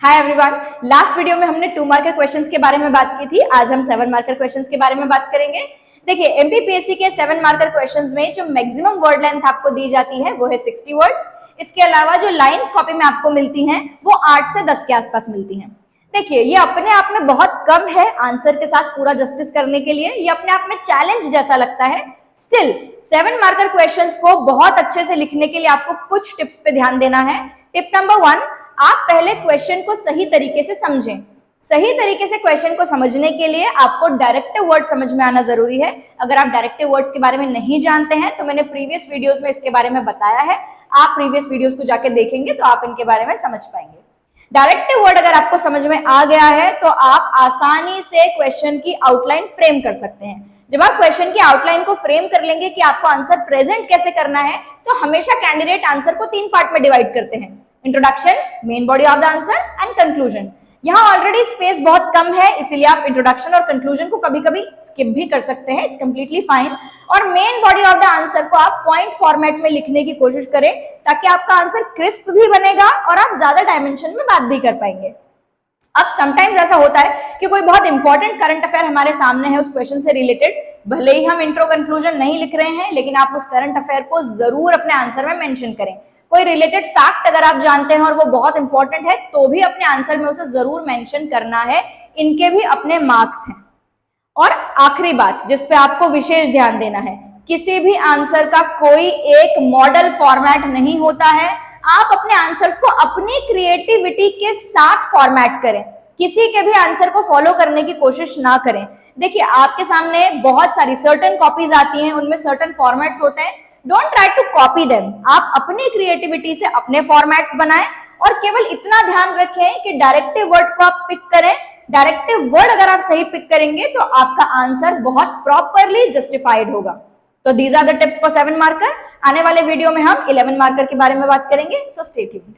Hi everyone, last video में हमने 2 marker questions के बारे में बात की थी। आज हम 7 मार्कर क्वेश्चंस के बारे में बात करेंगे। देखिए, एमपीपीएससी के 7 मार्कर क्वेश्चंस में जो मैक्सिमम वर्ड लेंथ आपको दी जाती है वो है 60 वर्ड्स। इसके अलावा जो लाइंस कॉपी में आपको मिलती हैं वो 8 से 10 के आसपास मिलती हैं। देखिए, ये अपने आप में बहुत कम है आंसर के साथ पूरा जस्टिस करने के लिए। ये अपने आप में चैलेंज जैसा लगता है। स्टिल 7 मार्कर क्वेश्चंस को बहुत अच्छे से लिखने के लिए आपको कुछ टिप्स पे ध्यान देना है। टिप नंबर 1, आप पहले क्वेश्चन को सही तरीके से समझें। सही तरीके से क्वेश्चन को समझने के लिए आपको डायरेक्टिव वर्ड समझ में आना जरूरी है। अगर आप डायरेक्टिव वर्ड्स के बारे में नहीं जानते हैं तो मैंने प्रीवियस वीडियोस में इसके बारे में बताया है। आप प्रीवियस वीडियोस को जाके देखेंगे तो आप इनके बारे में समझ पाएंगे। डायरेक्टिव वर्ड अगर आपको समझ में आ गया है तो आप आसानी से क्वेश्चन की आउटलाइन फ्रेम कर सकते हैं। जब आप क्वेश्चन की आउटलाइन को फ्रेम कर लेंगे कि आपको आंसर प्रेजेंट कैसे करना है, तो हमेशा कैंडिडेट आंसर को 3 पार्ट में डिवाइड करते हैं: introduction, main body of the answer and conclusion. यहाँ ऑलरेडी स्पेस बहुत कम है, इसीलिए आप इंट्रोडक्शन और कंक्लूजन को कभी कभी स्किप भी कर सकते हैं। It's completely fine. और main body of the answer को आप पॉइंट फॉर्मेट में लिखने की कोशिश करें ताकि आपका आंसर क्रिस्प भी बनेगा और आप ज्यादा डायमेंशन में बात भी कर पाएंगे। अब समटाइम्स ऐसा होता है कि कोई बहुत इंपॉर्टेंट करंट अफेयर हमारे सामने है उस क्वेश्चन से रिलेटेड, भले ही हम इंट्रो कंक्लूजन नहीं लिख रहे हैं, लेकिन आप उस करंट अफेयर को जरूर अपने आंसर में मेंशन करें। कोई रिलेटेड फैक्ट अगर आप जानते हैं और वो बहुत इंपॉर्टेंट है तो भी अपने आंसर में उसे जरूर मेंशन करना है। इनके भी अपने मार्क्स हैं। और आखिरी बात जिस पे आपको विशेष ध्यान देना है, किसी भी आंसर का कोई एक मॉडल फॉर्मेट नहीं होता है। आप अपने आंसर्स को अपनी क्रिएटिविटी के साथ फॉर्मेट करें, किसी के भी आंसर को फॉलो करने की कोशिश ना करें। देखिए, आपके सामने बहुत सारी सर्टेन कॉपीज आती हैं, उनमें सर्टेन फॉर्मेट्स होते हैं। Don't try to copy them. आप अपनी क्रिएटिविटी से अपने फॉर्मेट्स बनाएं और केवल इतना ध्यान रखें कि डायरेक्टिव वर्ड को आप पिक करें। डायरेक्टिव वर्ड अगर आप सही पिक करेंगे तो आपका आंसर बहुत प्रॉपरली जस्टिफाइड होगा। तो these are the tips for 7 marker. आने वाले वीडियो में हम 11 मार्कर के बारे में बात करेंगे। So stay tuned.